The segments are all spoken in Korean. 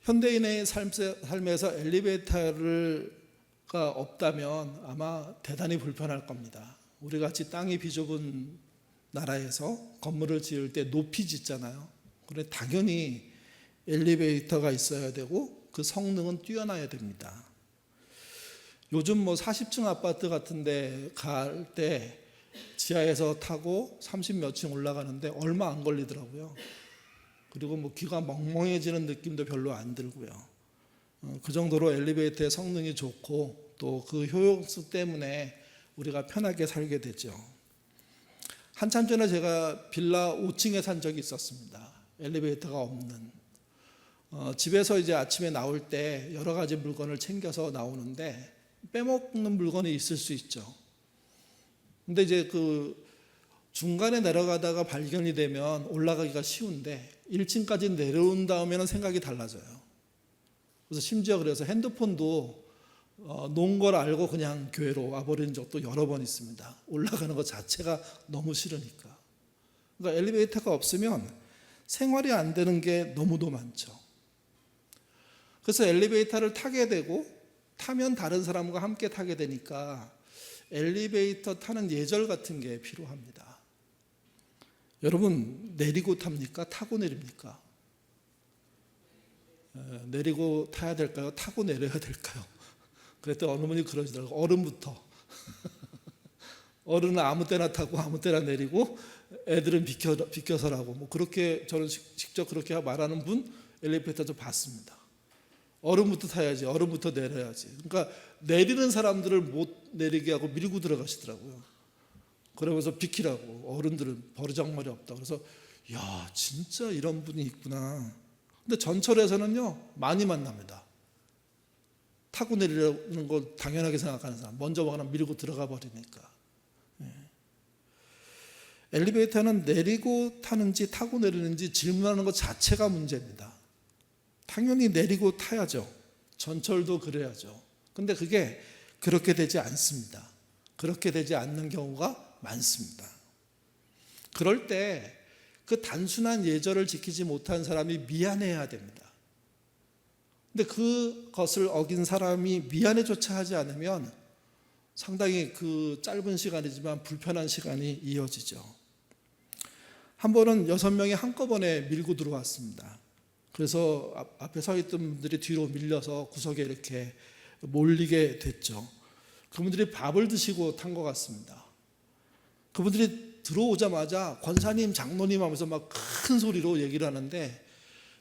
현대인의 삶에서 엘리베이터가 없다면 아마 대단히 불편할 겁니다. 우리 같이 땅이 비좁은 나라에서 건물을 지을 때 높이 짓잖아요. 그래 당연히 엘리베이터가 있어야 되고 그 성능은 뛰어나야 됩니다. 요즘 40층 아파트 같은데 갈 때 지하에서 타고 30몇 층 올라가는데 얼마 안 걸리더라고요. 그리고 귀가 멍멍해지는 느낌도 별로 안 들고요. 그 정도로 엘리베이터의 성능이 좋고 또 그 효용성 때문에 우리가 편하게 살게 되죠. 한참 전에 제가 빌라 5층에 산 적이 있었습니다. 엘리베이터가 없는. 집에서 이제 아침에 나올 때 여러 가지 물건을 챙겨서 나오는데 빼먹는 물건이 있을 수 있죠. 근데 이제 그 중간에 내려가다가 발견이 되면 올라가기가 쉬운데 1층까지 내려온 다음에는 생각이 달라져요. 그래서 심지어 그래서 핸드폰도 놓은 걸 알고 그냥 교회로 와버린 적도 여러 번 있습니다. 올라가는 것 자체가 너무 싫으니까. 그러니까 엘리베이터가 없으면 생활이 안 되는 게 너무도 많죠. 그래서 엘리베이터를 타게 되고 타면 다른 사람과 함께 타게 되니까 엘리베이터 타는 예절 같은 게 필요합니다. 여러분 내리고 탑니까? 타고 내립니까? 내리고 타야 될까요? 타고 내려야 될까요? 그랬더니 어느 분이 그러시더라고요. 어른부터. 어른은 아무 때나 타고 아무 때나 내리고 애들은 비켜서라고. 그렇게 저는 직접 그렇게 말하는 분 엘리베이터도 봤습니다. 어른부터 타야지, 어른부터 내려야지. 그러니까 내리는 사람들을 못 내리게 하고 밀고 들어가시더라고요. 그러면서 비키라고. 어른들은 버르장머리 없다. 그래서 야 진짜 이런 분이 있구나. 근데 전철에서는요 많이 만납니다. 타고 내리려는 걸 당연하게 생각하는 사람, 먼저 그냥 밀고 들어가 버리니까. 엘리베이터는 내리고 타는지 타고 내리는지 질문하는 것 자체가 문제입니다. 당연히 내리고 타야죠. 전철도 그래야죠. 근데 그게 그렇게 되지 않습니다. 그렇게 되지 않는 경우가 많습니다. 그럴 때 그 단순한 예절을 지키지 못한 사람이 미안해야 됩니다. 근데 그것을 어긴 사람이 미안해조차 하지 않으면 상당히 그 짧은 시간이지만 불편한 시간이 이어지죠. 한 번은 6명이 한꺼번에 밀고 들어왔습니다. 그래서 앞에 서 있던 분들이 뒤로 밀려서 구석에 이렇게 몰리게 됐죠. 그분들이 밥을 드시고 탄 것 같습니다. 그분들이 들어오자마자 권사님, 장로님 하면서 막 큰 소리로 얘기를 하는데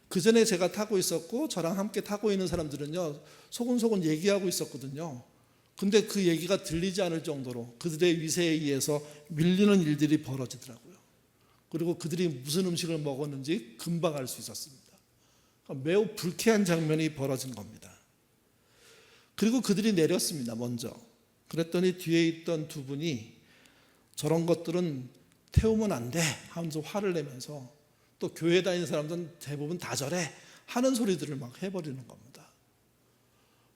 그 전에 제가 타고 있었고 저랑 함께 타고 있는 사람들은요 소곤소곤 얘기하고 있었거든요. 근데 그 얘기가 들리지 않을 정도로 그들의 위세에 의해서 밀리는 일들이 벌어지더라고요. 그리고 그들이 무슨 음식을 먹었는지 금방 알 수 있었습니다. 매우 불쾌한 장면이 벌어진 겁니다. 그리고 그들이 내렸습니다. 먼저. 그랬더니 뒤에 있던 두 분이 저런 것들은 태우면 안 돼 하면서 화를 내면서 또 교회 다니는 사람들은 대부분 다 저래 하는 소리들을 막 해버리는 겁니다.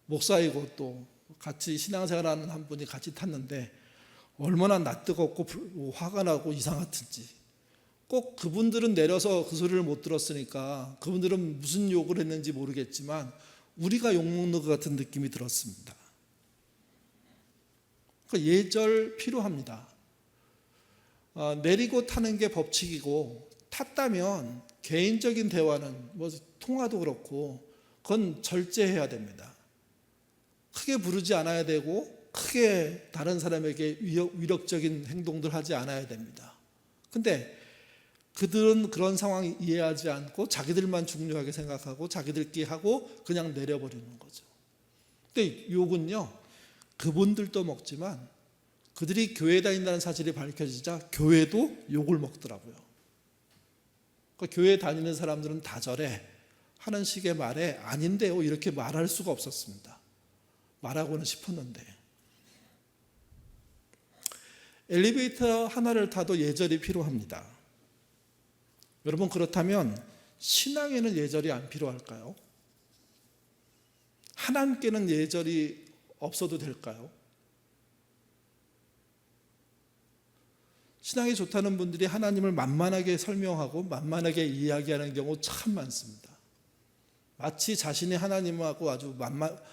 목사이고 또 같이 신앙생활하는 한 분이 같이 탔는데 얼마나 낯뜨겁고 화가 나고 이상하든지 꼭 그분들은 내려서 그 소리를 못 들었으니까 그분들은 무슨 욕을 했는지 모르겠지만 우리가 욕먹는 것 같은 느낌이 들었습니다. 그러니까 예절 필요합니다. 내리고 타는 게 법칙이고 탔다면 개인적인 대화는 통화도 그렇고 그건 절제해야 됩니다. 크게 부르지 않아야 되고 크게 다른 사람에게 위력적인 행동들 하지 않아야 됩니다. 근데 그들은 그런 상황 이해하지 않고 자기들만 중요하게 생각하고 자기들끼리 하고 그냥 내려버리는 거죠. 근데 욕은요 그분들도 먹지만 그들이 교회 다닌다는 사실이 밝혀지자 교회도 욕을 먹더라고요. 그러니까 교회 다니는 사람들은 다 저래 하는 식의 말에 아닌데요 이렇게 말할 수가 없었습니다. 말하고는 싶었는데 엘리베이터 하나를 타도 예절이 필요합니다. 여러분 그렇다면 신앙에는 예절이 안 필요할까요? 하나님께는 예절이 없어도 될까요? 신앙이 좋다는 분들이 하나님을 만만하게 설명하고 만만하게 이야기하는 경우 참 많습니다. 마치 자신이 하나님하고 아주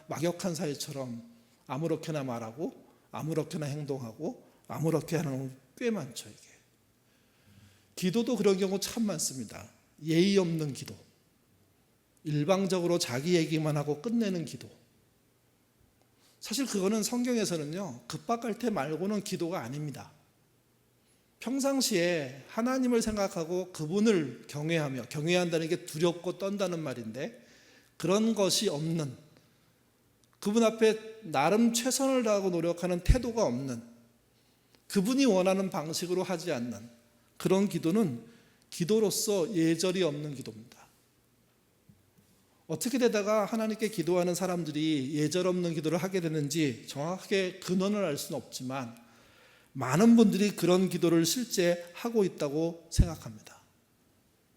막역한 사이처럼 아무렇게나 말하고 아무렇게나 행동하고 아무렇게 하는 꽤 많죠. 이게 기도도 그런 경우 참 많습니다. 예의 없는 기도, 일방적으로 자기 얘기만 하고 끝내는 기도. 사실 그거는 성경에서는요, 급박할 때 말고는 기도가 아닙니다. 평상시에 하나님을 생각하고 그분을 경외하며, 경외한다는 게 두렵고 떤다는 말인데, 그런 것이 없는, 그분 앞에 나름 최선을 다하고 노력하는 태도가 없는, 그분이 원하는 방식으로 하지 않는 그런 기도는 기도로서 예절이 없는 기도입니다. 어떻게 되다가 하나님께 기도하는 사람들이 예절 없는 기도를 하게 되는지 정확하게 근원을 알 수는 없지만 많은 분들이 그런 기도를 실제 하고 있다고 생각합니다.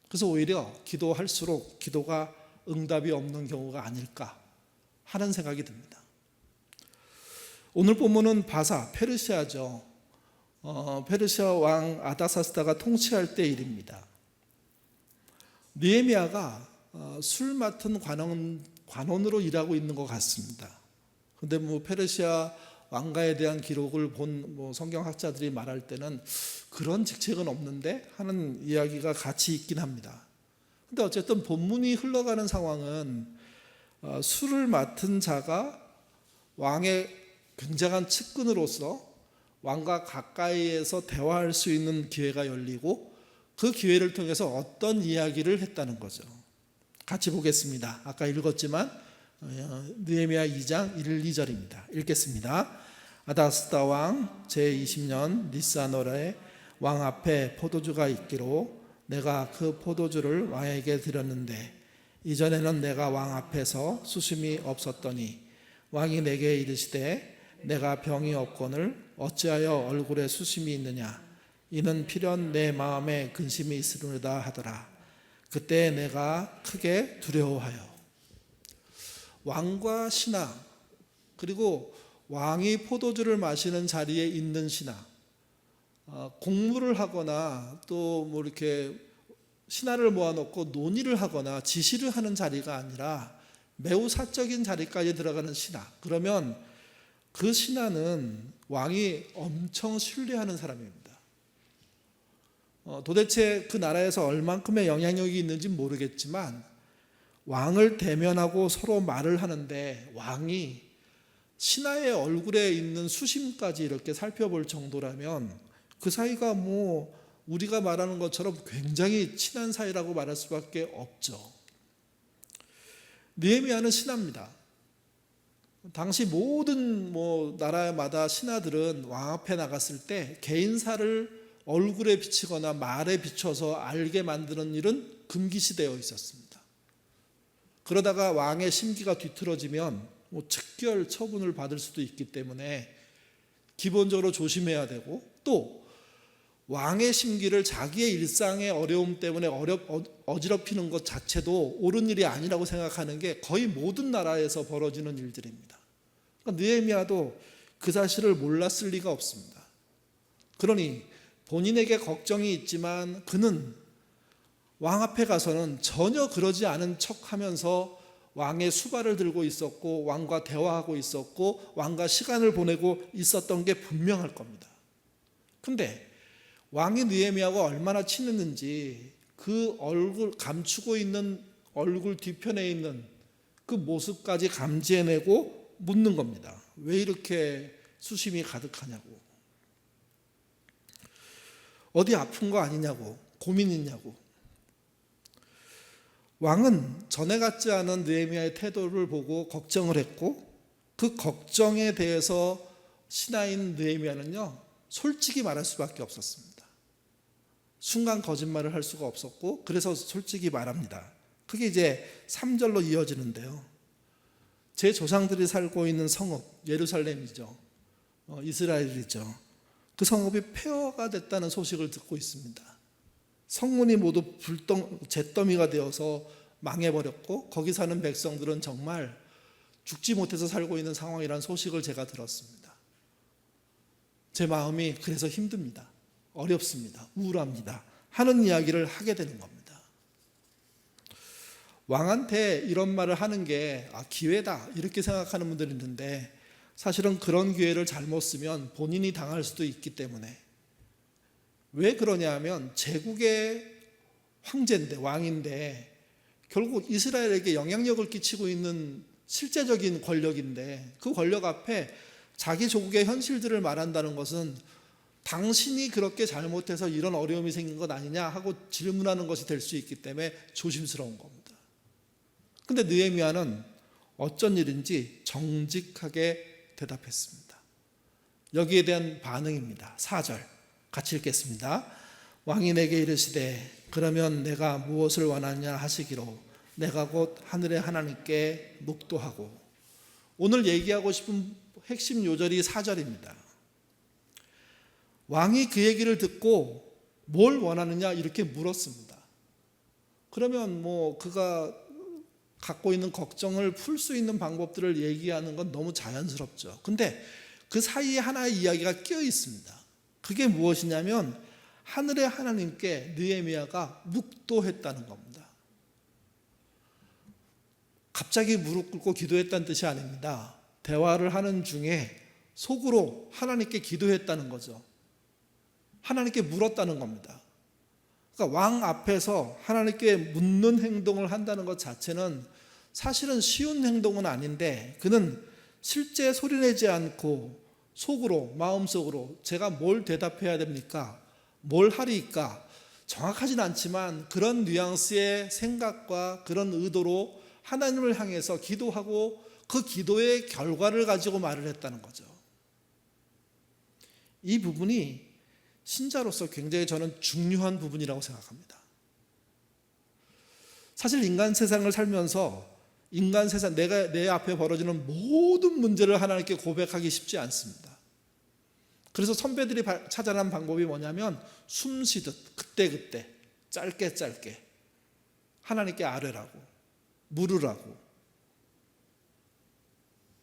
그래서 오히려 기도할수록 기도가 응답이 없는 경우가 아닐까 하는 생각이 듭니다. 오늘 본문은 바사, 페르시아죠. 페르시아 왕 아닥사스다가 통치할 때 일입니다. 느헤미야가 술 맡은 관원으로 일하고 있는 것 같습니다. 그런데 페르시아 왕가에 대한 기록을 본 성경학자들이 말할 때는 그런 직책은 없는데 하는 이야기가 같이 있긴 합니다. 그런데 어쨌든 본문이 흘러가는 상황은 술을 맡은 자가 왕의 굉장한 측근으로서 왕과 가까이에서 대화할 수 있는 기회가 열리고 그 기회를 통해서 어떤 이야기를 했다는 거죠. 같이 보겠습니다. 아까 읽었지만 느헤미야 2장 1, 2절입니다. 읽겠습니다. 아닥스다 왕 제20년 니스안월에 왕 앞에 포도주가 있기로 내가 그 포도주를 왕에게 드렸는데 이전에는 내가 왕 앞에서 수심이 없었더니 왕이 내게 이르시되 내가 병이 없거늘 어찌하여 얼굴에 수심이 있느냐 이는 필연 내 마음에 근심이 있으리로다 하더라. 그때 내가 크게 두려워하여. 왕과 신하 그리고 왕이 포도주를 마시는 자리에 있는 신하, 공무를 하거나 또 이렇게 신하를 모아놓고 논의를 하거나 지시를 하는 자리가 아니라 매우 사적인 자리까지 들어가는 신하. 그러면 그 신하는 왕이 엄청 신뢰하는 사람입니다. 도대체 그 나라에서 얼만큼의 영향력이 있는지 모르겠지만 왕을 대면하고 서로 말을 하는데 왕이 신하의 얼굴에 있는 수심까지 이렇게 살펴볼 정도라면 그 사이가 우리가 말하는 것처럼 굉장히 친한 사이라고 말할 수밖에 없죠. 느헤미야는 신하입니다. 당시 모든 나라마다 신하들은 왕 앞에 나갔을 때 개인사를 얼굴에 비치거나 말에 비춰서 알게 만드는 일은 금기시되어 있었습니다. 그러다가 왕의 심기가 뒤틀어지면 즉결 처분을 받을 수도 있기 때문에 기본적으로 조심해야 되고 또 왕의 심기를 자기의 일상의 어려움 때문에 어지럽히는 것 자체도 옳은 일이 아니라고 생각하는 게 거의 모든 나라에서 벌어지는 일들입니다. 그러니까 느헤미야도 그 사실을 몰랐을 리가 없습니다. 그러니 본인에게 걱정이 있지만 그는 왕 앞에 가서는 전혀 그러지 않은 척하면서 왕의 수발을 들고 있었고 왕과 대화하고 있었고 왕과 시간을 보내고 있었던 게 분명할 겁니다. 근데 왕이 느헤미야가 얼마나 친했는지 그 얼굴 감추고 있는 얼굴 뒤편에 있는 그 모습까지 감지해내고 묻는 겁니다. 왜 이렇게 수심이 가득하냐고, 어디 아픈 거 아니냐고, 고민 있냐고. 왕은 전에 같지 않은 느헤미야의 태도를 보고 걱정을 했고 그 걱정에 대해서 신하인 느헤미야는요 솔직히 말할 수밖에 없었습니다. 순간 거짓말을 할 수가 없었고 그래서 솔직히 말합니다. 그게 이제 3절로 이어지는데요. 제 조상들이 살고 있는 성읍 예루살렘이죠. 이스라엘이죠. 그 성읍이 폐허가 됐다는 소식을 듣고 있습니다. 성문이 모두 잿더미가 되어서 망해버렸고 거기 사는 백성들은 정말 죽지 못해서 살고 있는 상황이라는 소식을 제가 들었습니다. 제 마음이 그래서 힘듭니다. 어렵습니다. 우울합니다. 하는 이야기를 하게 되는 겁니다. 왕한테 이런 말을 하는 게 기회다 이렇게 생각하는 분들이 있는데, 사실은 그런 기회를 잘못 쓰면 본인이 당할 수도 있기 때문에. 왜 그러냐 하면 제국의 황제인데, 왕인데, 결국 이스라엘에게 영향력을 끼치고 있는 실제적인 권력인데, 그 권력 앞에 자기 조국의 현실들을 말한다는 것은 당신이 그렇게 잘못해서 이런 어려움이 생긴 것 아니냐 하고 질문하는 것이 될 수 있기 때문에 조심스러운 겁니다. 근데 느헤미야는 어쩐 일인지 정직하게 대답했습니다. 여기에 대한 반응입니다. 4절 같이 읽겠습니다. 왕이 내게 이르시되 그러면 내가 무엇을 원하냐 하시기로 내가 곧 하늘의 하나님께 묵도하고. 오늘 얘기하고 싶은 핵심 요절이 4절입니다. 왕이 그 얘기를 듣고 뭘 원하느냐 이렇게 물었습니다. 그러면 그가 갖고 있는 걱정을 풀 수 있는 방법들을 얘기하는 건 너무 자연스럽죠. 근데 그 사이에 하나의 이야기가 끼어 있습니다. 그게 무엇이냐면 하늘의 하나님께 느헤미야가 묵도했다는 겁니다. 갑자기 무릎 꿇고 기도했다는 뜻이 아닙니다. 대화를 하는 중에 속으로 하나님께 기도했다는 거죠. 하나님께 물었다는 겁니다. 그러니까 왕 앞에서 하나님께 묻는 행동을 한다는 것 자체는 사실은 쉬운 행동은 아닌데, 그는 실제 소리내지 않고 속으로, 마음속으로 제가 뭘 대답해야 됩니까? 뭘 하리까? 정확하진 않지만 그런 뉘앙스의 생각과 그런 의도로 하나님을 향해서 기도하고 그 기도의 결과를 가지고 말을 했다는 거죠. 이 부분이 신자로서 굉장히 저는 중요한 부분이라고 생각합니다. 사실 인간 세상을 살면서 인간 세상, 내 앞에 벌어지는 모든 문제를 하나님께 고백하기 쉽지 않습니다. 그래서 선배들이 찾아낸 방법이 뭐냐면 숨 쉬듯 그때그때 짧게 하나님께 아뢰라고, 물으라고.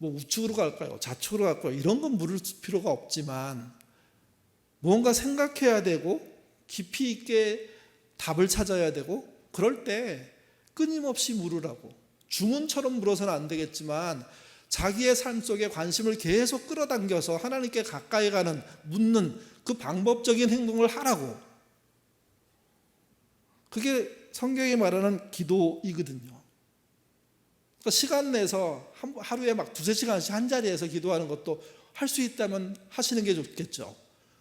우측으로 갈까요? 좌측으로 갈까요? 이런 건 물을 필요가 없지만 무언가 생각해야 되고 깊이 있게 답을 찾아야 되고, 그럴 때 끊임없이 물으라고. 주문처럼 물어서는 안 되겠지만 자기의 삶 속에 관심을 계속 끌어당겨서 하나님께 가까이 가는, 묻는 그 방법적인 행동을 하라고. 그게 성경이 말하는 기도이거든요. 그러니까 시간 내서 하루에 두세 시간씩 한 자리에서 기도하는 것도 할 수 있다면 하시는 게 좋겠죠.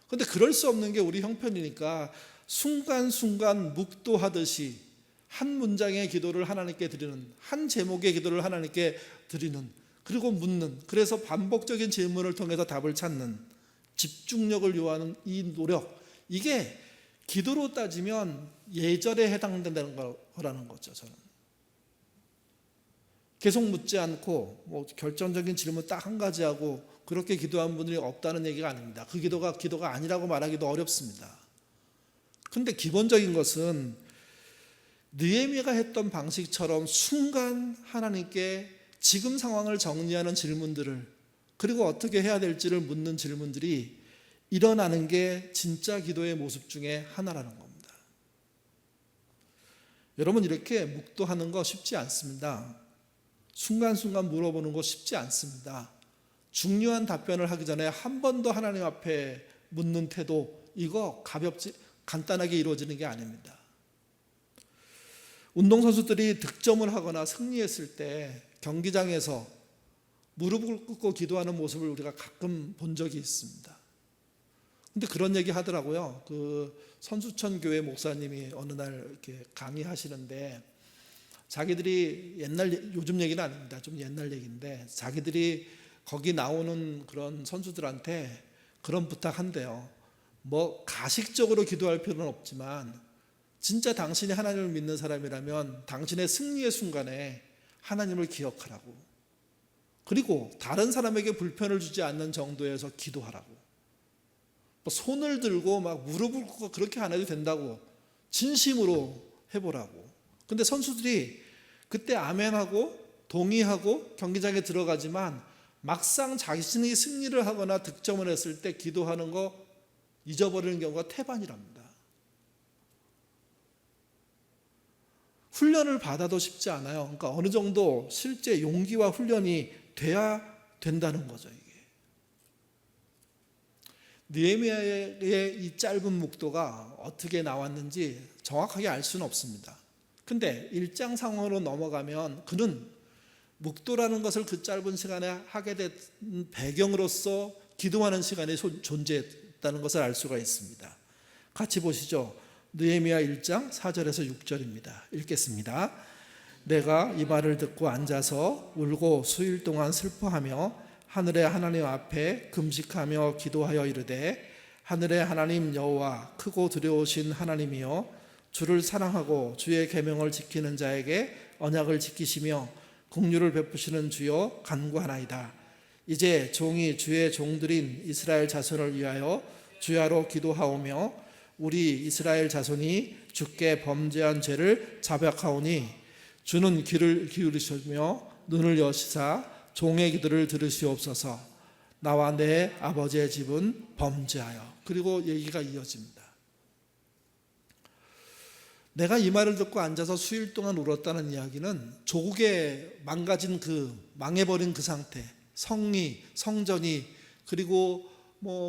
그런데 그럴 수 없는 게 우리 형편이니까 순간순간 묵도하듯이 한 문장의 기도를 하나님께 드리는, 한 제목의 기도를 하나님께 드리는, 그리고 묻는, 그래서 반복적인 질문을 통해서 답을 찾는, 집중력을 요하는 이 노력, 이게 기도로 따지면 예절에 해당된다는 거라는 거죠. 저는 계속 묻지 않고 결정적인 질문 딱 한 가지 하고 그렇게 기도한 분들이 없다는 얘기가 아닙니다. 그 기도가 아니라고 말하기도 어렵습니다. 그런데 기본적인 것은 느헤미야가 했던 방식처럼 순간 하나님께 지금 상황을 정리하는 질문들을, 그리고 어떻게 해야 될지를 묻는 질문들이 일어나는 게 진짜 기도의 모습 중에 하나라는 겁니다. 여러분, 이렇게 묵도하는 거 쉽지 않습니다. 순간순간 물어보는 거 쉽지 않습니다. 중요한 답변을 하기 전에 한 번 더 하나님 앞에 묻는 태도, 이거 간단하게 이루어지는 게 아닙니다. 운동선수들이 득점을 하거나 승리했을 때 경기장에서 무릎을 꿇고 기도하는 모습을 우리가 가끔 본 적이 있습니다. 근데 그런 얘기 하더라고요. 그 선수촌 교회 목사님이 어느 날 이렇게 강의하시는데, 자기들이 요즘 얘기는 아닙니다. 좀 옛날 얘기인데, 자기들이 거기 나오는 그런 선수들한테 그런 부탁한대요. 가식적으로 기도할 필요는 없지만 진짜 당신이 하나님을 믿는 사람이라면 당신의 승리의 순간에 하나님을 기억하라고, 그리고 다른 사람에게 불편을 주지 않는 정도에서 기도하라고. 손을 들고 무릎을 꿇고 그렇게 안 해도 된다고, 진심으로 해보라고. 근데 선수들이 그때 아멘하고 동의하고 경기장에 들어가지만 막상 자신이 승리를 하거나 득점을 했을 때 기도하는 거 잊어버리는 경우가 태반이랍니다. 훈련을 받아도 쉽지 않아요. 그러니까 어느 정도 실제 용기와 훈련이 돼야 된다는 거죠. 이게 느헤미야의 이 짧은 묵도가 어떻게 나왔는지 정확하게 알 수는 없습니다. 근데 1장 상황으로 넘어가면 그는 묵도라는 것을 그 짧은 시간에 하게 된 배경으로서 기도하는 시간이 존재했다는 것을 알 수가 있습니다. 같이 보시죠. 느헤미야 1장 4절에서 6절입니다. 읽겠습니다. 내가 이 말을 듣고 앉아서 울고 수일 동안 슬퍼하며 하늘의 하나님 앞에 금식하며 기도하여 이르되 하늘의 하나님 여호와 크고 두려우신 하나님이여 주를 사랑하고 주의 계명을 지키는 자에게 언약을 지키시며 긍휼을 베푸시는 주여 간구하나이다. 이제 종이 주의 종들인 이스라엘 자손을 위하여 주야로 기도하오며 우리 이스라엘 자손이 주께 범죄한 죄를 자백하오니 주는 귀를 기울이시며 눈을 여시사 종의 기도를 들으시옵소서. 나와 내 아버지의 집은 범죄하여. 그리고 얘기가 이어집니다. 내가 이 말을 듣고 앉아서 수일 동안 울었다는 이야기는 조국의 망가진 망해버린 그 상태, 성리, 성전이, 그리고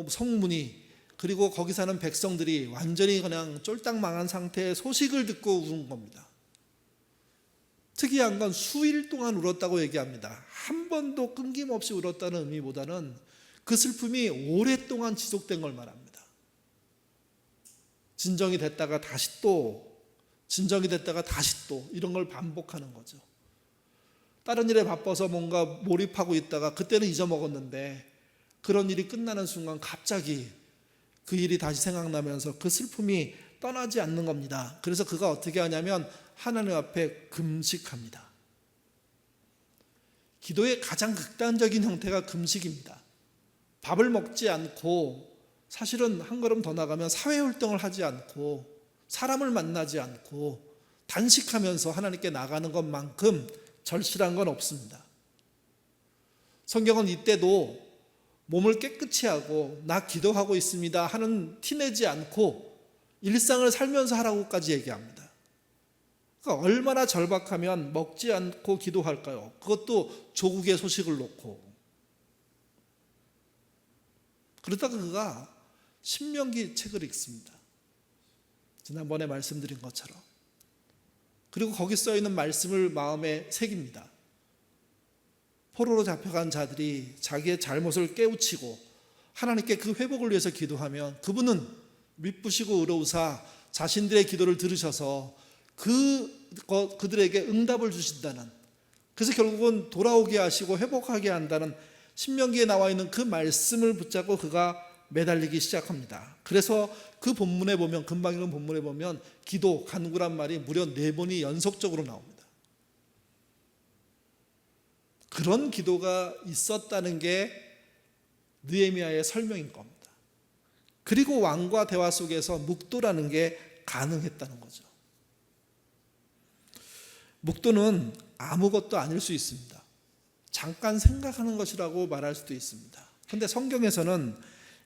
성문이, 그리고 거기 사는 백성들이 완전히 그냥 쫄딱 망한 상태의 소식을 듣고 우는 겁니다. 특이한 건 수일 동안 울었다고 얘기합니다. 한 번도 끊김없이 울었다는 의미보다는 그 슬픔이 오랫동안 지속된 걸 말합니다. 진정이 됐다가 다시 또, 진정이 됐다가 다시 또, 이런 걸 반복하는 거죠. 다른 일에 바빠서 뭔가 몰입하고 있다가 그때는 잊어먹었는데 그런 일이 끝나는 순간 갑자기 그 일이 다시 생각나면서 그 슬픔이 떠나지 않는 겁니다. 그래서 그가 어떻게 하냐면 하나님 앞에 금식합니다. 기도의 가장 극단적인 형태가 금식입니다. 밥을 먹지 않고, 사실은 한 걸음 더 나가면 사회활동을 하지 않고 사람을 만나지 않고 단식하면서 하나님께 나가는 것만큼 절실한 건 없습니다. 성경은 이때도 몸을 깨끗이 하고 나 기도하고 있습니다 하는 티내지 않고 일상을 살면서 하라고까지 얘기합니다. 그러니까 얼마나 절박하면 먹지 않고 기도할까요? 그것도 조국의 소식을 놓고. 그러다가 그가 신명기 책을 읽습니다. 지난번에 말씀드린 것처럼. 그리고 거기 써있는 말씀을 마음에 새깁니다. 포로로 잡혀간 자들이 자기의 잘못을 깨우치고 하나님께 그 회복을 위해서 기도하면 그분은 미쁘시고 의로우사 자신들의 기도를 들으셔서 그들에게 응답을 주신다는, 그래서 결국은 돌아오게 하시고 회복하게 한다는 신명기에 나와 있는 그 말씀을 붙잡고 그가 매달리기 시작합니다. 그래서 그 본문에 보면, 금방 읽은 본문에 보면 기도, 간구란 말이 무려 4번이 연속적으로 나옵니다. 그런 기도가 있었다는 게 느헤미야의 설명인 겁니다. 그리고 왕과 대화 속에서 묵도라는 게 가능했다는 거죠. 묵도는 아무것도 아닐 수 있습니다. 잠깐 생각하는 것이라고 말할 수도 있습니다. 그런데 성경에서는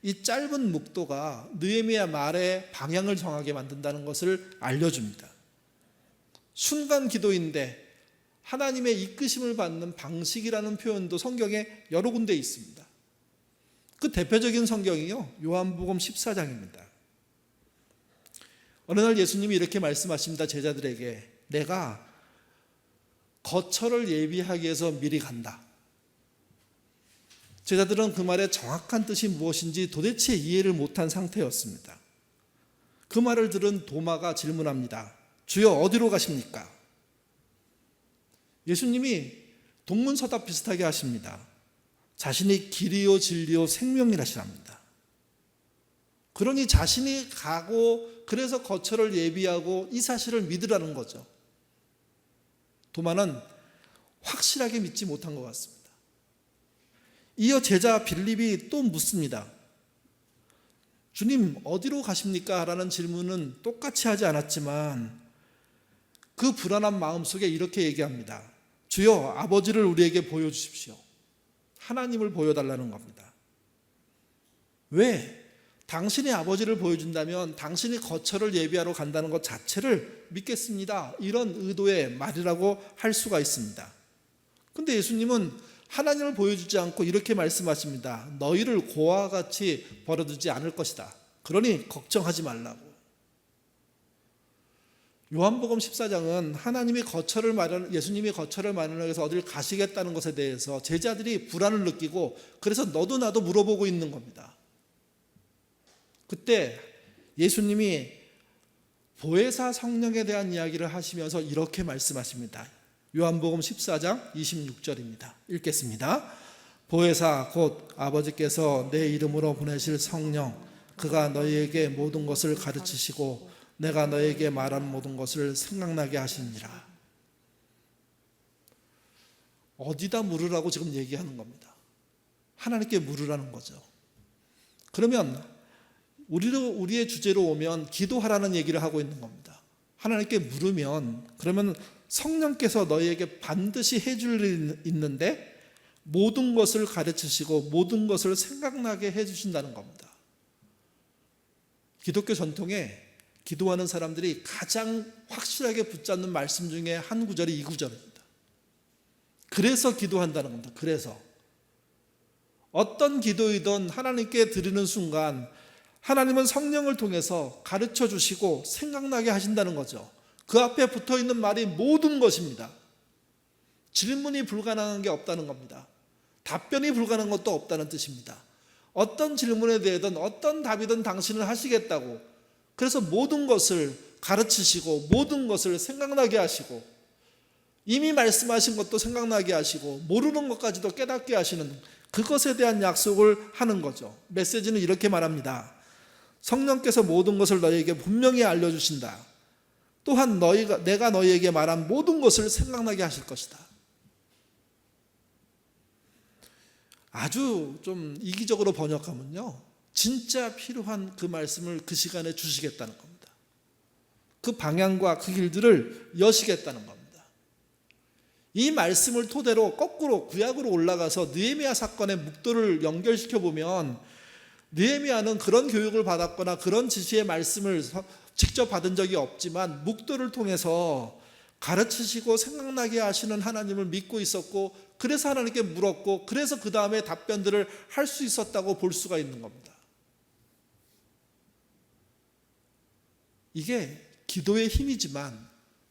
이 짧은 묵도가 느헤미야 말의 방향을 정하게 만든다는 것을 알려줍니다. 순간 기도인데 하나님의 이끄심을 받는 방식이라는 표현도 성경에 여러 군데 있습니다. 그 대표적인 성경이요, 요한복음 14장입니다. 어느 날 예수님이 이렇게 말씀하십니다. 제자들에게 내가 거처를 예비하기 위해서 미리 간다. 제자들은 그 말의 정확한 뜻이 무엇인지 도대체 이해를 못한 상태였습니다. 그 말을 들은 도마가 질문합니다. 주여 어디로 가십니까? 예수님이 동문서답 비슷하게 하십니다. 자신이 길이요 진리요 생명이라시랍니다. 그러니 자신이 가고 그래서 거처를 예비하고 이 사실을 믿으라는 거죠. 도마는 확실하게 믿지 못한 것 같습니다. 이어 제자 빌립이 또 묻습니다. 주님 어디로 가십니까? 라는 질문은 똑같이 하지 않았지만 그 불안한 마음속에 이렇게 얘기합니다. 주여 아버지를 우리에게 보여주십시오. 하나님을 보여달라는 겁니다. 왜? 당신의 아버지를 보여준다면 당신이 거처를 예비하러 간다는 것 자체를 믿겠습니다. 이런 의도의 말이라고 할 수가 있습니다. 근데 예수님은 하나님을 보여주지 않고 이렇게 말씀하십니다. 너희를 고아와 같이 버려두지 않을 것이다. 그러니 걱정하지 말라고. 요한복음 14장은 예수님이 거처를 마련하기 위해서 어딜 가시겠다는 것에 대해서 제자들이 불안을 느끼고 그래서 너도 나도 물어보고 있는 겁니다. 그때 예수님이 보혜사 성령에 대한 이야기를 하시면서 이렇게 말씀하십니다. 요한복음 14장 26절입니다. 읽겠습니다. 보혜사 곧 아버지께서 내 이름으로 보내실 성령, 그가 너희에게 모든 것을 가르치시고 내가 너희에게 말한 모든 것을 생각나게 하시니라. 어디다 물으라고 지금 얘기하는 겁니다. 하나님께 물으라는 거죠. 그러면 우리의 주제로 오면 기도하라는 얘기를 하고 있는 겁니다. 하나님께 물으면 그러면 성령께서 너희에게 반드시 해줄 일이 있는데 모든 것을 가르치시고 모든 것을 생각나게 해주신다는 겁니다. 기독교 전통에 기도하는 사람들이 가장 확실하게 붙잡는 말씀 중에 한 구절이 이 구절입니다. 그래서 기도한다는 겁니다. 그래서 어떤 기도이든 하나님께 드리는 순간 하나님은 성령을 통해서 가르쳐 주시고 생각나게 하신다는 거죠. 그 앞에 붙어 있는 말이 모든 것입니다. 질문이 불가능한 게 없다는 겁니다. 답변이 불가능한 것도 없다는 뜻입니다. 어떤 질문에 대해든 어떤 답이든 당신은 하시겠다고, 그래서 모든 것을 가르치시고 모든 것을 생각나게 하시고 이미 말씀하신 것도 생각나게 하시고 모르는 것까지도 깨닫게 하시는 그것에 대한 약속을 하는 거죠. 메시지는 이렇게 말합니다. 성령께서 모든 것을 너희에게 분명히 알려주신다. 또한 내가 너희에게 말한 모든 것을 생각나게 하실 것이다. 아주 좀 이기적으로 번역하면요, 진짜 필요한 그 말씀을 그 시간에 주시겠다는 겁니다. 그 방향과 그 길들을 여시겠다는 겁니다. 이 말씀을 토대로 거꾸로 구약으로 올라가서 느헤미야 사건의 묵도를 연결시켜 보면 느헤미야는 그런 교육을 받았거나 그런 지시의 말씀을 직접 받은 적이 없지만 묵도를 통해서 가르치시고 생각나게 하시는 하나님을 믿고 있었고, 그래서 하나님께 물었고, 그래서 그 다음에 답변들을 할 수 있었다고 볼 수가 있는 겁니다. 이게 기도의 힘이지만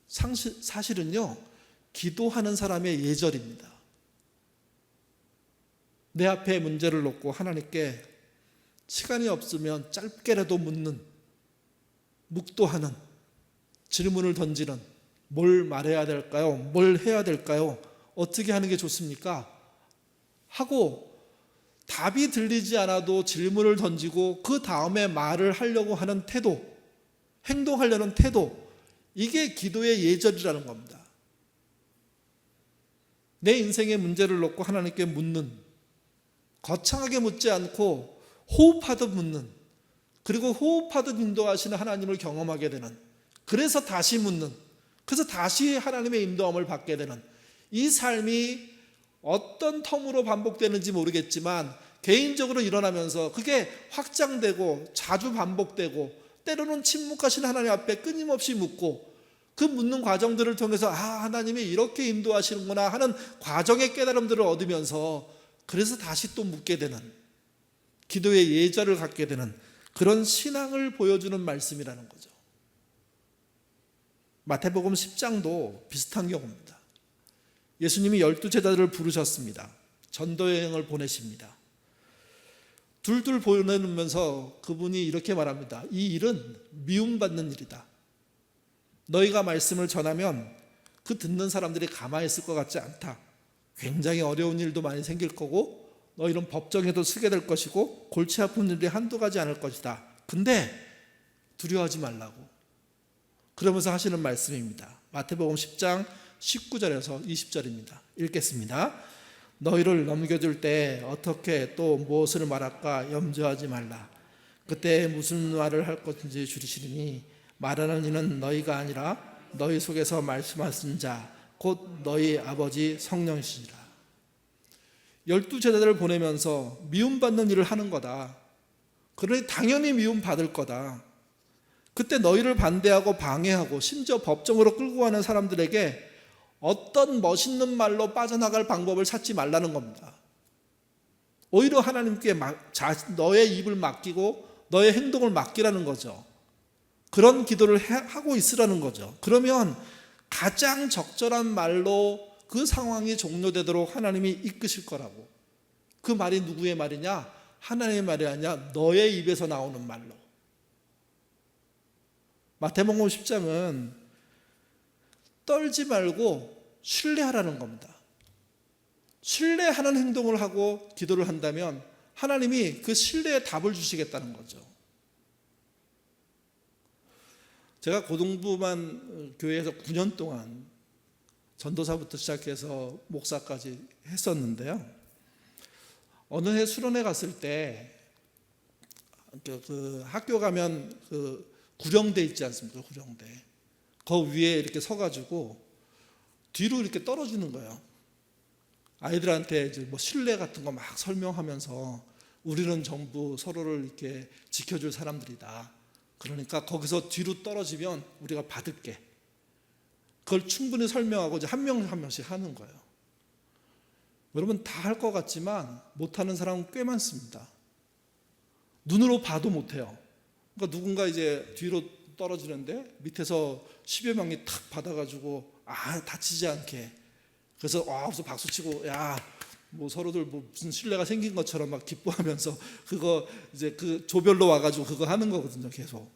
사실은요, 기도하는 사람의 예절입니다. 내 앞에 문제를 놓고 하나님께 시간이 없으면 짧게라도 묻는, 묵도하는, 질문을 던지는, 뭘 말해야 될까요? 뭘 해야 될까요? 어떻게 하는 게 좋습니까? 하고 답이 들리지 않아도 질문을 던지고 그 다음에 말을 하려고 하는 태도, 행동하려는 태도, 이게 기도의 예절이라는 겁니다. 내 인생의 문제를 놓고 하나님께 묻는, 거창하게 묻지 않고 호흡하듯 묻는, 그리고 호흡하듯 인도하시는 하나님을 경험하게 되는, 그래서 다시 묻는, 그래서 다시 하나님의 인도함을 받게 되는 이 삶이 어떤 텀으로 반복되는지 모르겠지만 개인적으로 일어나면서 그게 확장되고 자주 반복되고 때로는 침묵하신 하나님 앞에 끊임없이 묻고 그 묻는 과정들을 통해서 하나님이 이렇게 인도하시는구나 하는 과정의 깨달음들을 얻으면서 그래서 다시 또 묻게 되는, 기도의 예절을 갖게 되는 그런 신앙을 보여주는 말씀이라는 거죠. 마태복음 10장도 비슷한 경우입니다. 예수님이 12제자들을 부르셨습니다. 전도여행을 보내십니다. 둘둘 보내면서 그분이 이렇게 말합니다. 이 일은 미움받는 일이다. 너희가 말씀을 전하면 그 듣는 사람들이 가만히 있을 것 같지 않다. 굉장히 어려운 일도 많이 생길 거고 너희는 법정에도 서게 될 것이고 골치 아픈 일이 한두 가지 않을 것이다. 근데 두려워하지 말라고. 그러면서 하시는 말씀입니다. 마태복음 10장 19절에서 20절입니다. 읽겠습니다. 너희를 넘겨줄 때 어떻게 또 무엇을 말할까 염려하지 말라. 그때 무슨 말을 할 것인지 주시리니 말하는 이는 너희가 아니라 너희 속에서 말씀하신 자 곧 너희 아버지 성령이시니라. 12제자들을 보내면서 미움받는 일을 하는 거다. 그러니 당연히 미움 받을 거다. 그때 너희를 반대하고 방해하고 심지어 법정으로 끌고 가는 사람들에게 어떤 멋있는 말로 빠져나갈 방법을 찾지 말라는 겁니다. 오히려 하나님께 너의 입을 맡기고 너의 행동을 맡기라는 거죠. 그런 기도를 하고 있으라는 거죠. 그러면 가장 적절한 말로 그 상황이 종료되도록 하나님이 이끄실 거라고. 그 말이 누구의 말이냐? 하나님의 말이 아니라 너의 입에서 나오는 말로. 마태복음 10장은 떨지 말고 신뢰하라는 겁니다. 신뢰하는 행동을 하고 기도를 한다면 하나님이 그 신뢰에 답을 주시겠다는 거죠. 제가 고등부만 교회에서 9년 동안 전도사부터 시작해서 목사까지 했었는데요. 어느 해 수련회 갔을 때 그 학교 가면 그 구령대 있지 않습니까? 구령대. 그 위에 이렇게 서가지고 뒤로 이렇게 떨어지는 거예요. 아이들한테 이제 뭐 신뢰 같은 거 막 설명하면서 우리는 전부 서로를 이렇게 지켜줄 사람들이다. 그러니까 거기서 뒤로 떨어지면 우리가 받을게. 그걸 충분히 설명하고 이제 한 명 한 명씩 하는 거예요. 여러분 다 할 것 같지만 못하는 사람은 꽤 많습니다. 눈으로 봐도 못해요. 그러니까 누군가 이제 뒤로 떨어지는데 밑에서 10여 명이 탁 받아가지고 다치지 않게. 그래서 그래서 박수치고 뭐 서로들 뭐 무슨 신뢰가 생긴 것처럼 막 기뻐하면서 그거 이제 그 조별로 와가지고 그거 하는 거거든요, 계속.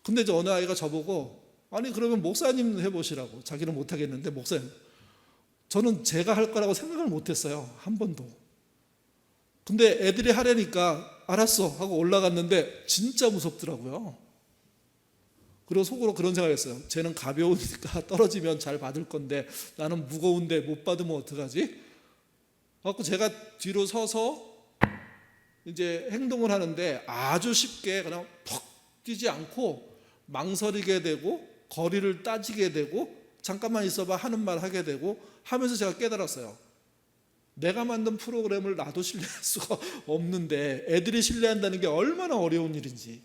근데 이제 어느 아이가 저보고 아니 그러면 목사님 해보시라고. 자기는 못하겠는데 목사님. 저는 제가 할 거라고 생각을 못했어요, 한 번도. 근데 애들이 하려니까 알았어 하고 올라갔는데 진짜 무섭더라고요. 그리고 속으로 그런 생각했어요. 쟤는 가벼우니까 떨어지면 잘 받을 건데 나는 무거운데 못 받으면 어떡하지? 그래서 제가 뒤로 서서 이제 행동을 하는데 아주 쉽게 그냥 퍽 뛰지 않고 망설이게 되고 거리를 따지게 되고 잠깐만 있어봐 하는 말 하게 되고 하면서 제가 깨달았어요. 내가 만든 프로그램을 나도 신뢰할 수가 없는데 애들이 신뢰한다는 게 얼마나 어려운 일인지.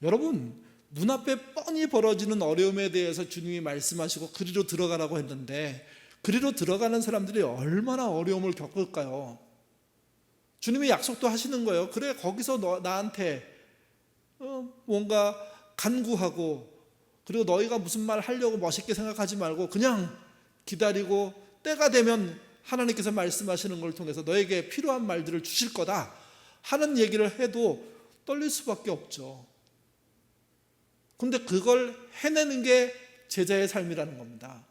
여러분 눈앞에 뻔히 벌어지는 어려움에 대해서 주님이 말씀하시고 그리로 들어가라고 했는데 그리로 들어가는 사람들이 얼마나 어려움을 겪을까요? 주님이 약속도 하시는 거예요. 그래 거기서 나한테 뭔가 간구하고 그리고 너희가 무슨 말 하려고 멋있게 생각하지 말고 그냥 기다리고 때가 되면 하나님께서 말씀하시는 걸 통해서 너에게 필요한 말들을 주실 거다 하는 얘기를 해도 떨릴 수밖에 없죠. 근데 그걸 해내는 게 제자의 삶이라는 겁니다.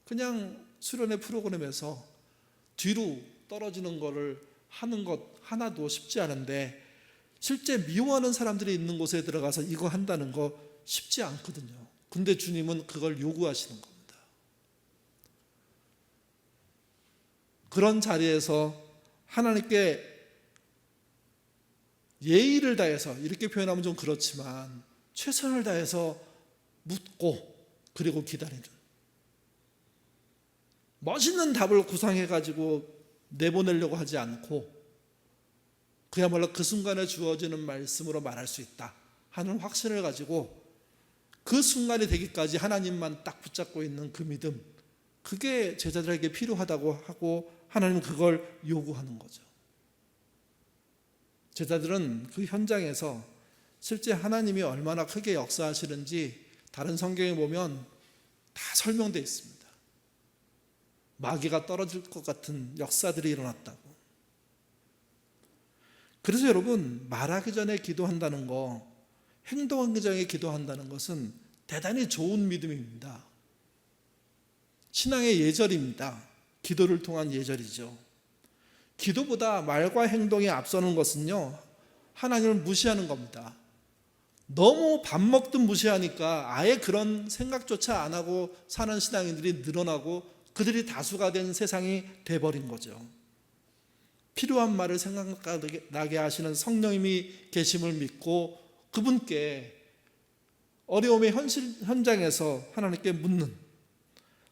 그냥 수련회 프로그램에서 뒤로 떨어지는 거를 하는 것 하나도 쉽지 않은데 실제 미워하는 사람들이 있는 곳에 들어가서 이거 한다는 거 쉽지 않거든요. 근데 주님은 그걸 요구하시는 겁니다. 그런 자리에서 하나님께 예의를 다해서 이렇게 표현하면 좀 그렇지만 최선을 다해서 묻고 그리고 기다리는 멋있는 답을 구상해가지고 내보내려고 하지 않고 그야말로 그 순간에 주어지는 말씀으로 말할 수 있다 하는 확신을 가지고 그 순간이 되기까지 하나님만 딱 붙잡고 있는 그 믿음, 그게 제자들에게 필요하다고 하고 하나님은 그걸 요구하는 거죠. 제자들은 그 현장에서 실제 하나님이 얼마나 크게 역사하시는지 다른 성경에 보면 다 설명되어 있습니다. 마귀가 떨어질 것 같은 역사들이 일어났다고. 그래서 여러분 말하기 전에 기도한다는 거, 행동하기 전에 기도한다는 것은 대단히 좋은 믿음입니다. 신앙의 예절입니다. 기도를 통한 예절이죠. 기도보다 말과 행동이 앞서는 것은요, 하나님을 무시하는 겁니다. 너무 밥 먹듯 무시하니까 아예 그런 생각조차 안 하고 사는 신앙인들이 늘어나고 그들이 다수가 된 세상이 돼버린 거죠. 필요한 말을 생각나게 하시는 성령님이 계심을 믿고 그분께 어려움의 현장에서 하나님께 묻는,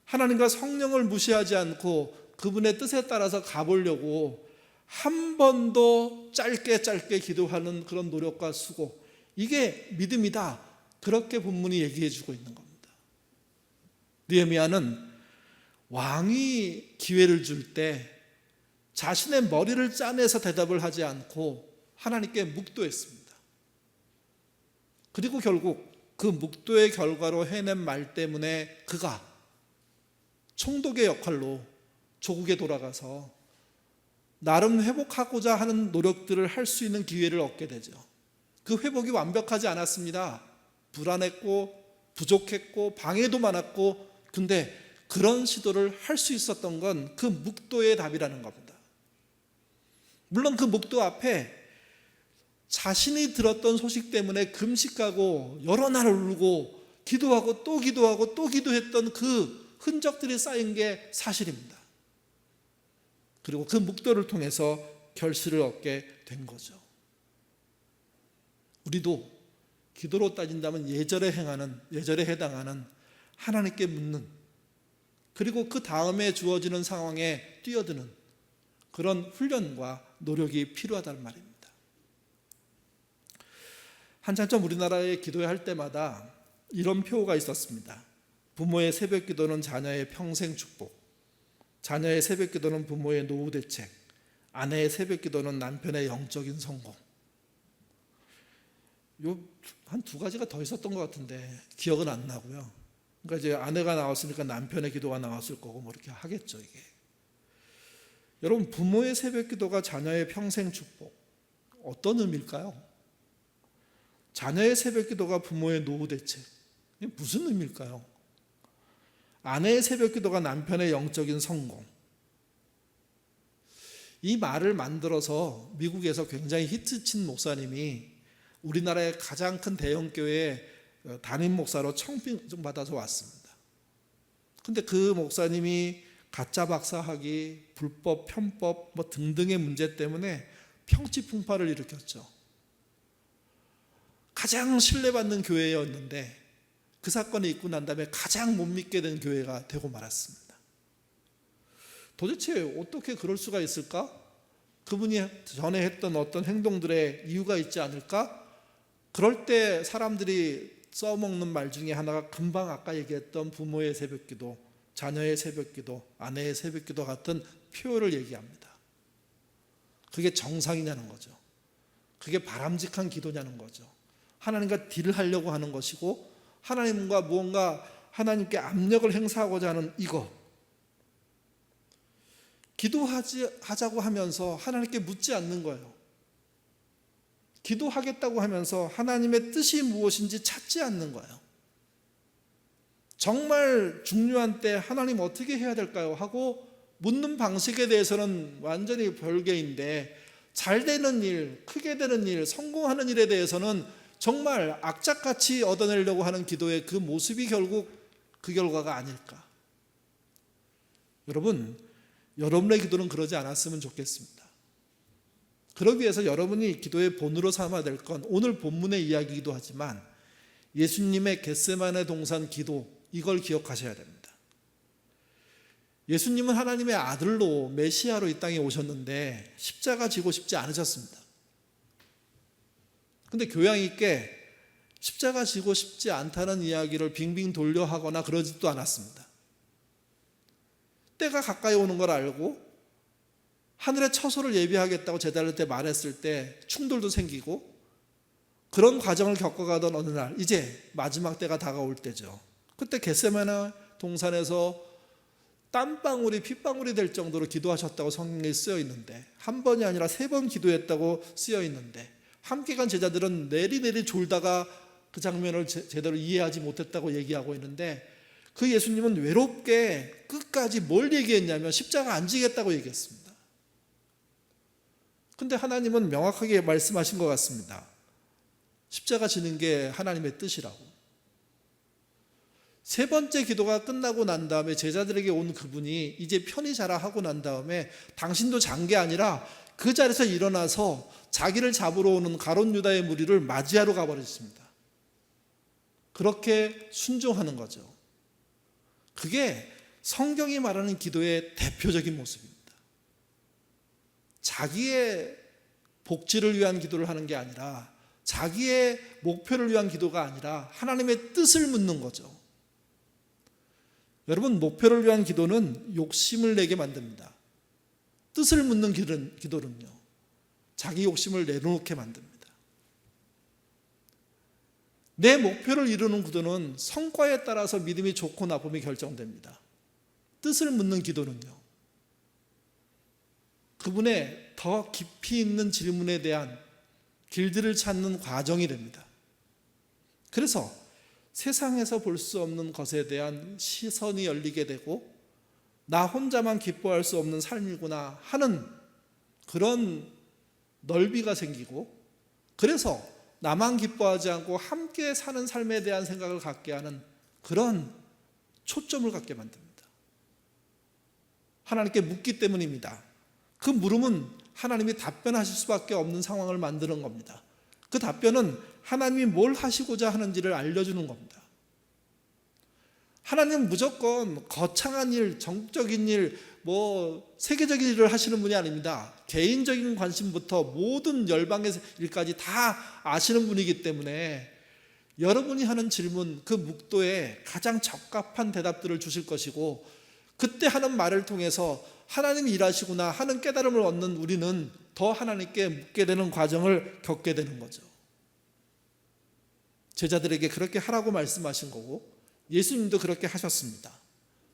하나님과 성령을 무시하지 않고 그분의 뜻에 따라서 가보려고 한 번도 짧게 기도하는 그런 노력과 수고, 이게 믿음이다. 그렇게 본문이 얘기해 주고 있는 겁니다. 느헤미야는 왕이 기회를 줄 때 자신의 머리를 짜내서 대답을 하지 않고 하나님께 묵도했습니다. 그리고 결국 그 묵도의 결과로 해낸 말 때문에 그가 총독의 역할로 조국에 돌아가서 나름 회복하고자 하는 노력들을 할 수 있는 기회를 얻게 되죠. 그 회복이 완벽하지 않았습니다. 불안했고 부족했고 방해도 많았고, 근데 그런 시도를 할 수 있었던 건 그 묵도의 답이라는 겁니다. 물론 그 묵도 앞에 자신이 들었던 소식 때문에 금식하고 여러 날 울고 기도하고 또 기도하고 또 기도했던 그 흔적들이 쌓인 게 사실입니다. 그리고 그 묵도를 통해서 결실을 얻게 된 거죠. 우리도 기도로 따진다면 예절에 해당하는 하나님께 묻는, 그리고 그 다음에 주어지는 상황에 뛰어드는 그런 훈련과 노력이 필요하다는 말입니다. 한참전 우리나라에 기도할 때마다 이런 표어가 있었습니다. 부모의 새벽 기도는 자녀의 평생 축복, 자녀의 새벽 기도는 부모의 노후 대책, 아내의 새벽 기도는 남편의 영적인 성공. 한 두 가지가 더 있었던 것 같은데 기억은 안 나고요. 그러니까 이제 아내가 나왔으니까 남편의 기도가 나왔을 거고 뭐 이렇게 하겠죠, 이게. 여러분, 부모의 새벽 기도가 자녀의 평생 축복, 어떤 의미일까요? 자녀의 새벽 기도가 부모의 노후 대책, 이게 무슨 의미일까요? 아내의 새벽 기도가 남편의 영적인 성공. 이 말을 만들어서 미국에서 굉장히 히트친 목사님이 우리나라의 가장 큰 대형교회 담임 목사로 청빙 받아서 왔습니다. 근데 그 목사님이 가짜 박사학위, 불법, 편법 뭐 등등의 문제 때문에 평지풍파를 일으켰죠. 가장 신뢰받는 교회였는데 그 사건이 있고 난 다음에 가장 못 믿게 된 교회가 되고 말았습니다. 도대체 어떻게 그럴 수가 있을까? 그분이 전에 했던 어떤 행동들의 이유가 있지 않을까? 그럴 때 사람들이 써먹는 말 중에 하나가 금방 아까 얘기했던 부모의 새벽기도, 자녀의 새벽기도, 아내의 새벽기도 같은 표현을 얘기합니다. 그게 정상이냐는 거죠. 그게 바람직한 기도냐는 거죠. 하나님과 딜을 하려고 하는 것이고 하나님과 무언가 하나님께 압력을 행사하고자 하는 이거. 기도하자고 하면서 하나님께 묻지 않는 거예요. 기도하겠다고 하면서 하나님의 뜻이 무엇인지 찾지 않는 거예요. 정말 중요한 때 하나님 어떻게 해야 될까요? 하고 묻는 방식에 대해서는 완전히 별개인데, 잘 되는 일, 크게 되는 일, 성공하는 일에 대해서는 정말 악착같이 얻어내려고 하는 기도의 그 모습이 결국 그 결과가 아닐까. 여러분, 여러분의 기도는 그러지 않았으면 좋겠습니다. 그러기 위해서 여러분이 기도의 본으로 삼아야 될 건 오늘 본문의 이야기이기도 하지만 예수님의 겟세마네 동산 기도, 이걸 기억하셔야 됩니다. 예수님은 하나님의 아들로 메시아로 이 땅에 오셨는데 십자가 지고 싶지 않으셨습니다. 근데 교양 있게 십자가 지고 싶지 않다는 이야기를 빙빙 돌려 하거나 그러지도 않았습니다. 때가 가까이 오는 걸 알고 하늘의 처소를 예비하겠다고 제자들 때 말했을 때 충돌도 생기고 그런 과정을 겪어가던 어느 날, 이제 마지막 때가 다가올 때죠. 그때 겟세마네 동산에서 땀방울이 핏방울이 될 정도로 기도하셨다고 성경에 쓰여 있는데, 한 번이 아니라 3번 기도했다고 쓰여 있는데, 함께 간 제자들은 내리내리 졸다가 그 장면을 제대로 이해하지 못했다고 얘기하고 있는데, 그 예수님은 외롭게 끝까지 뭘 얘기했냐면 십자가 안 지겠다고 얘기했습니다. 근데 하나님은 명확하게 말씀하신 것 같습니다. 십자가 지는 게 하나님의 뜻이라고. 3번째 기도가 끝나고 난 다음에 제자들에게 온 그분이 이제 편히 자라 하고 난 다음에 당신도 잔 게 아니라 그 자리에서 일어나서 자기를 잡으러 오는 가룟 유다의 무리를 맞이하러 가버렸습니다. 그렇게 순종하는 거죠. 그게 성경이 말하는 기도의 대표적인 모습입니다. 자기의 복지를 위한 기도를 하는 게 아니라, 자기의 목표를 위한 기도가 아니라 하나님의 뜻을 묻는 거죠. 여러분, 목표를 위한 기도는 욕심을 내게 만듭니다. 뜻을 묻는 기도는요, 자기 욕심을 내놓게 만듭니다. 내 목표를 이루는 기도는 성과에 따라서 믿음이 좋고 나쁨이 결정됩니다. 뜻을 묻는 기도는요, 그분의 더 깊이 있는 질문에 대한 길들을 찾는 과정이 됩니다. 그래서 세상에서 볼 수 없는 것에 대한 시선이 열리게 되고, 나 혼자만 기뻐할 수 없는 삶이구나 하는 그런 넓이가 생기고, 그래서 나만 기뻐하지 않고 함께 사는 삶에 대한 생각을 갖게 하는 그런 초점을 갖게 만듭니다. 하나님께 묻기 때문입니다. 그 물음은 하나님이 답변하실 수밖에 없는 상황을 만드는 겁니다. 그 답변은 하나님이 뭘 하시고자 하는지를 알려주는 겁니다. 하나님은 무조건 거창한 일, 정적인 일, 세계적인 일을 하시는 분이 아닙니다. 개인적인 관심부터 모든 열방의 일까지 다 아시는 분이기 때문에 여러분이 하는 질문, 그 묵도에 가장 적합한 대답들을 주실 것이고, 그때 하는 말을 통해서 하나님이 일하시구나 하는 깨달음을 얻는 우리는 더 하나님께 묻게 되는 과정을 겪게 되는 거죠. 제자들에게 그렇게 하라고 말씀하신 거고, 예수님도 그렇게 하셨습니다.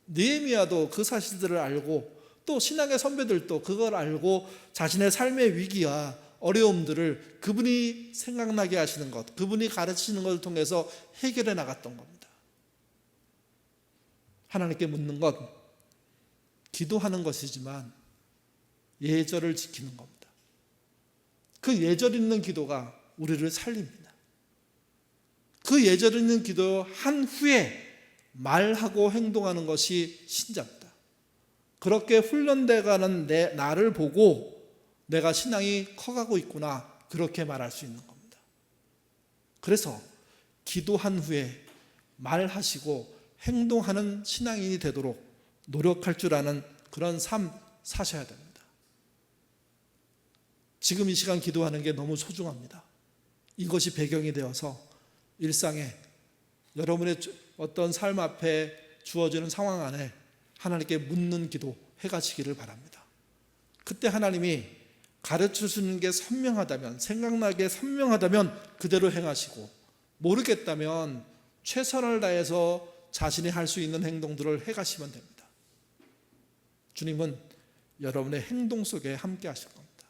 느헤미야도 그 사실들을 알고, 또 신앙의 선배들도 그걸 알고 자신의 삶의 위기와 어려움들을 그분이 생각나게 하시는 것, 그분이 가르치시는 것을 통해서 해결해 나갔던 겁니다. 하나님께 묻는 것, 기도하는 것이지만 예절을 지키는 겁니다. 그 예절 있는 기도가 우리를 살립니다. 그 예절 있는 기도한 후에 말하고 행동하는 것이 신자입니다. 그렇게 훈련돼 가는 나를 보고 내가 신앙이 커가고 있구나, 그렇게 말할 수 있는 겁니다. 그래서 기도한 후에 말하시고 행동하는 신앙인이 되도록 노력할 줄 아는 그런 삶 사셔야 됩니다. 지금 이 시간 기도하는 게 너무 소중합니다. 이것이 배경이 되어서 일상에 여러분의 어떤 삶 앞에 주어지는 상황 안에 하나님께 묻는 기도 해가시기를 바랍니다. 그때 하나님이 가르쳐 주는 게 선명하다면, 생각나게 선명하다면 그대로 행하시고, 모르겠다면 최선을 다해서 자신이 할 수 있는 행동들을 해가시면 됩니다. 주님은 여러분의 행동 속에 함께 하실 겁니다.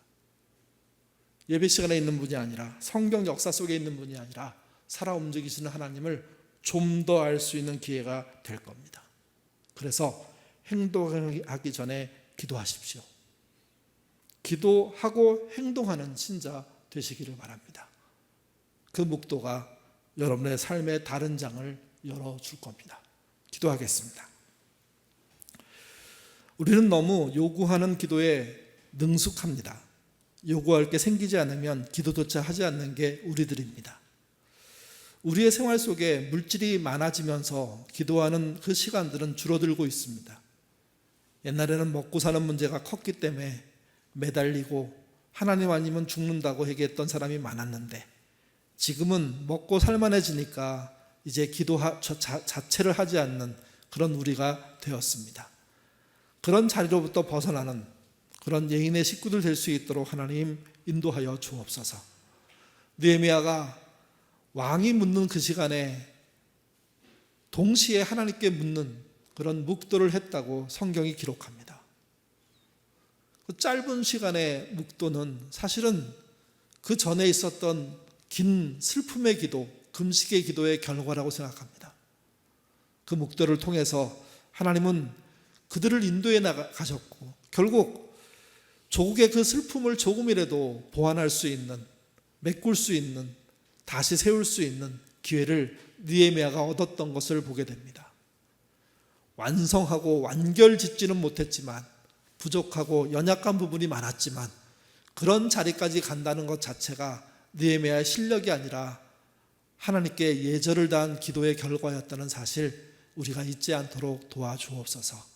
예배 시간에 있는 분이 아니라, 성경 역사 속에 있는 분이 아니라 살아 움직이시는 하나님을 좀 더 알 수 있는 기회가 될 겁니다. 그래서 행동하기 전에 기도하십시오. 기도하고 행동하는 신자 되시기를 바랍니다. 그 묵도가 여러분의 삶의 다른 장을 열어줄 겁니다. 기도하겠습니다. 우리는 너무 요구하는 기도에 능숙합니다. 요구할 게 생기지 않으면 기도조차 하지 않는 게 우리들입니다. 우리의 생활 속에 물질이 많아지면서 기도하는 그 시간들은 줄어들고 있습니다. 옛날에는 먹고 사는 문제가 컸기 때문에 매달리고 하나님 아니면 죽는다고 얘기했던 사람이 많았는데, 지금은 먹고 살만해지니까 이제 기도 자체를 하지 않는 그런 우리가 되었습니다. 그런 자리로부터 벗어나는 그런 예인의 식구들 될 수 있도록 하나님 인도하여 주옵소서. 느헤미야가 왕이 묻는 그 시간에 동시에 하나님께 묻는 그런 묵도를 했다고 성경이 기록합니다. 그 짧은 시간의 묵도는 사실은 그 전에 있었던 긴 슬픔의 기도, 금식의 기도의 결과라고 생각합니다. 그 묵도를 통해서 하나님은 그들을 인도해 나가셨고, 결국 조국의 그 슬픔을 조금이라도 보완할 수 있는, 메꿀 수 있는, 다시 세울 수 있는 기회를 느헤미야가 얻었던 것을 보게 됩니다. 완성하고 완결짓지는 못했지만, 부족하고 연약한 부분이 많았지만, 그런 자리까지 간다는 것 자체가 느헤미야의 실력이 아니라 하나님께 예절을 다한 기도의 결과였다는 사실, 우리가 잊지 않도록 도와주옵소서.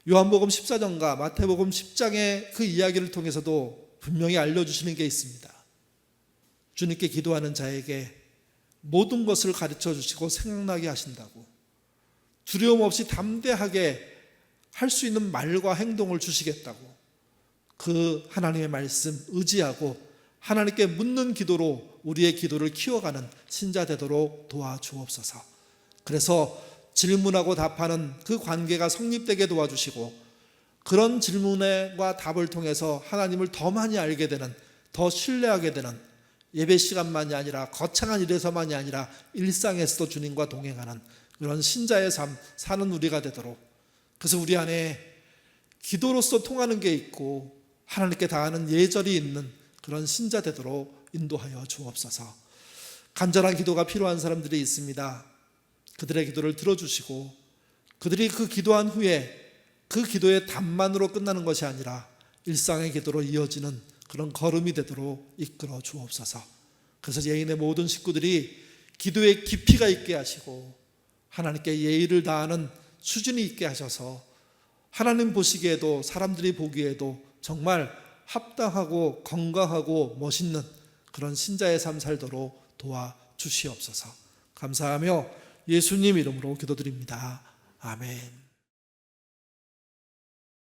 요한복음 14장과 마태복음 10장의 그 이야기를 통해서도 분명히 알려주시는 게 있습니다. 주님께 기도하는 자에게 모든 것을 가르쳐 주시고 생각나게 하신다고, 두려움 없이 담대하게 할 수 있는 말과 행동을 주시겠다고, 그 하나님의 말씀 의지하고 하나님께 묻는 기도로 우리의 기도를 키워가는 신자 되도록 도와주옵소서. 그래서 질문하고 답하는 그 관계가 성립되게 도와주시고, 그런 질문과 답을 통해서 하나님을 더 많이 알게 되는, 더 신뢰하게 되는, 예배 시간만이 아니라 거창한 일에서만이 아니라 일상에서도 주님과 동행하는 그런 신자의 삶 사는 우리가 되도록, 그래서 우리 안에 기도로서 통하는 게 있고 하나님께 다하는 예절이 있는 그런 신자 되도록 인도하여 주옵소서. 간절한 기도가 필요한 사람들이 있습니다. 그들의 기도를 들어주시고, 그들이 그 기도한 후에 그 기도의 답만으로 끝나는 것이 아니라 일상의 기도로 이어지는 그런 걸음이 되도록 이끌어 주옵소서. 그래서 예인의 모든 식구들이 기도에 깊이가 있게 하시고 하나님께 예의를 다하는 수준이 있게 하셔서 하나님 보시기에도 사람들이 보기에도 정말 합당하고 건강하고 멋있는 그런 신자의 삶 살도록 도와주시옵소서. 감사하며 예수님 이름으로 기도드립니다. 아멘.